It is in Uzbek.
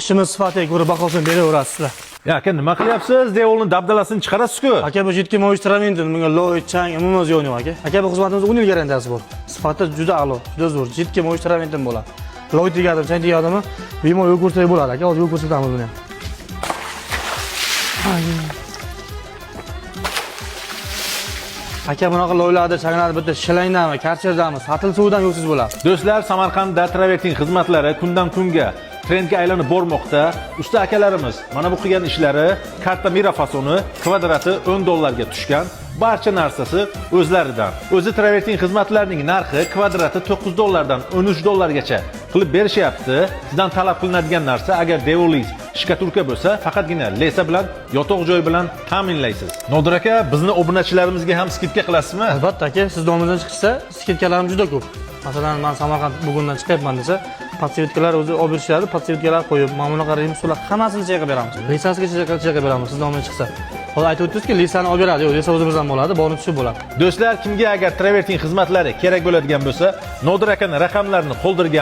ishimiz sifatiga ko'ra bahosini beraverasizlar. Ya aka nima qilyapsiz? Devolni dabdalasini chiqarasiz-ku. Aka bu yetki mo'yishtiramiz, bunga loy, chang, umuman ziyon yo'q aka. Aka bu xizmatimiz 10 yil garantiyasi bor. Sifati juda a'lo, juda zo'r. Yetki mo'yishtiramiz bo'ladi. Loy tegadimi, chang tegadimi, bemalol yo'l ko'rsatib bo'ladi aka. Hozir yo'l ko'rsatamiz buni ham. Aka bunaqa loylarda changlar bitta shilangdami, karcherdami, satil suvdan yo'lsiz bo'ladi. Do'stlar, Samarqandda travertin xizmatlari kundan kunga trendga aylanib bormoqda. Usta akalarimiz mana bu qilgan ishlari karta mira fasoni kvadrati $10 ga tushgan. Barcha narsasi o'zlaridan. O'zi travertin xizmatlarining narxi kvadrati $9 dan $13 gacha qilib berishyapti. Sizdan talab qilinadigan narsa agar devolingiz shkaturka bo'lsa, faqatgina lesa bilan, yotoq joy bilan ta'minlaysiz. Nodir aka, bizni obunachilarimizga ham skidka qilasizmi? Albatta aka, siz nomingizdan chiqsa, skidkalarimiz juda ko'p. Masalan, men Samarqand bugundan chiqyapman desa, podsvetkalar o'zi olib berishadi, podsvetkalar qo'yib, mana bunaqa remsular hammasini chayqab beramiz. Lisasigacha chayqab beramiz, siz nomingizdan chiqsa. Hozir aytib o'tdingizki, lisani olib beradi, yo'q, lisa o'zimizdan bo'ladi, borib tushib bo'ladi. Do'stlar, kimga agar travertin xizmatlari kerak bo'ladigan bo'lsa, Nodir akaning raqamlarini qoldirgan